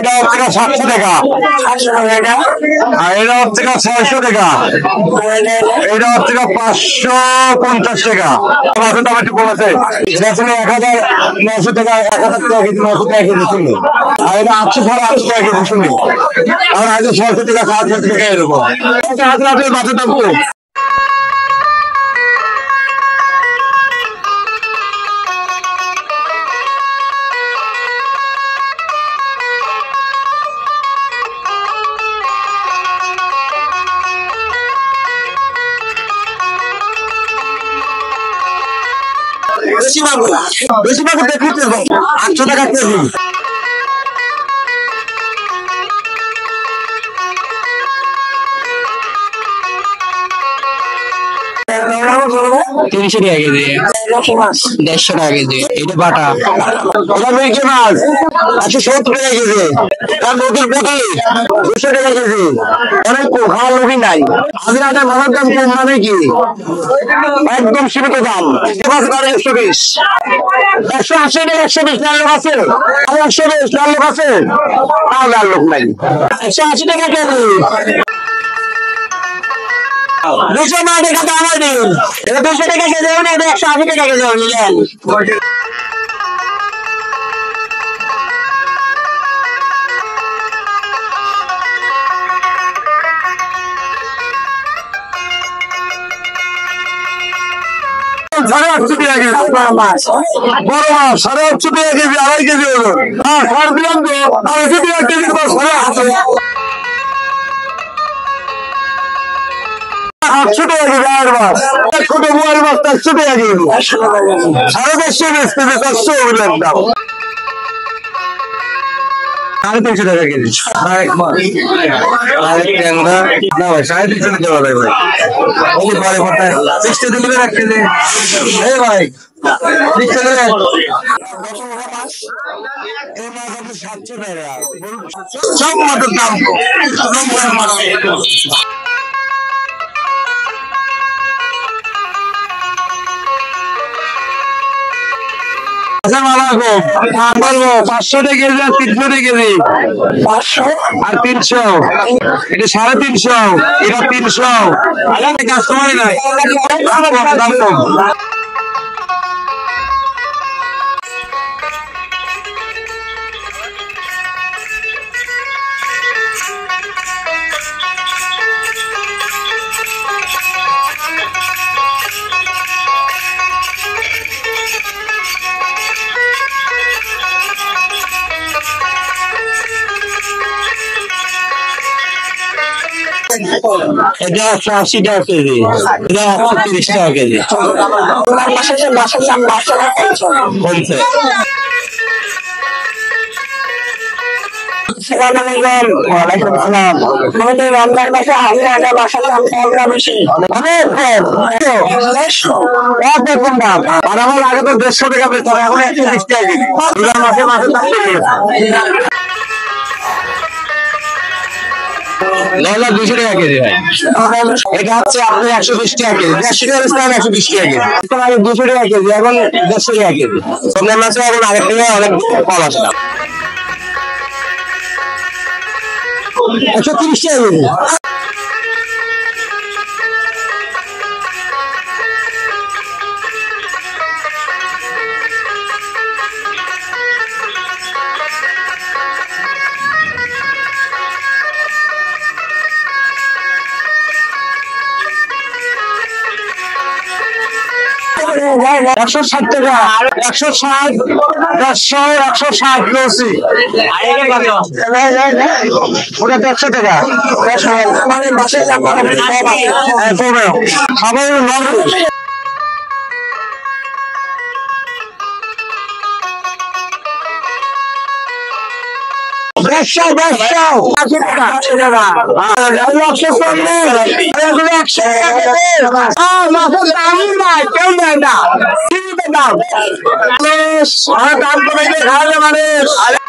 এটা হচ্ছে 700 টাকা, আর এটা হচ্ছে 600 টাকা, এটা হচ্ছে 550 টাকা। মাছের দাম একটু কম আছে, এটা ছিল 1900 টাকা, 1000 টাকা কেজি, 900 টাকা কেজি ছিল, আর এটা 800 টাকা কেজি ছিল, আর আজ 600 টাকা 700 টাকা এরকম। মাছের দাম কম। বেশি মাগুর দেখতে 800 টাকা কেজি। তিনশো টাকা কেজি, 150 টাকা কেজি। এটা বাটা, ওটা মির্কি মাছ 170 টাকা কেজি, তার নদীর পুঁটি 200 টাকা কেজি। অনেক খাওয়ার লোকই নাই। আজের হাটে মাছের দাম কম মানে কি একদম সীমিত দাম। 120, 180 টাকা, 120 লাল লোক আছে, 120 লাল লোক আছে, তাও লাল লোক নাই। 180 টাকা কেজি। 200 টাকা দাম আমার দিন, এটা 200 টাকা কেজি, এটা 180 টাকা কেজি নিলেন। বড় মাছ 850 টাকা কেজি, 2.5 কেজি ওজন। হ্যাঁ, সার দিলাম তো 250 টাকা কেজি, 800 টাকা কেজি। আর মাছ ছোট বুয়ার মাছ 400 টাকা কেজি, 150 বেচতে 400 বললাম দাম। 350 টাকা কেজি। আরেক মাছ, আরেক ট্যাংরা না ভাই, 350 টাকা ভাই। ওই পরে পড়তে 60 দিলে এক কেজি। এই ভাই 60 দিলে এই মাছ আপনি 700 টাকা। সব মাছের দাম কম। 500 টাকা কেজি আর 300 টাকা কেজি, 500 আর 300, এটা 350, এটা 300। কাস্টমারই নাই, দাম কম। এটা 180 টাকা কেজি, এটা 130 টাকা কেজি। কমছে। আমাদের রমজান মাসে হাজার বাসার দাম কম বেশি, অনেক কম দাম। আর আমার আগে তো 150 টাকা বেচতে হবে, এখন 130 টাকা কেজি। মাসে মাসে দাম লেলা 200 টাকা কেজি ভাই। এটা হচ্ছে আপনি 120 টাকা কেজি, 150 টাকা বেচতে 120 টাকা কেজি। আগে 200 টাকা কেজি, এখন 150 টাকা কেজি। রমজান মাসে এখন আগের থেকে অনেক কম আসে দাম। 130 টাকা কেজি। একশো 60 টাকা, 160, 150, 160 লসি। ওটা 150 টাকা। খাবার Deixa, deixa! Ah, mas o daí vai, tem nada. Sim, não. Olha, tá com medo de raiva, mano.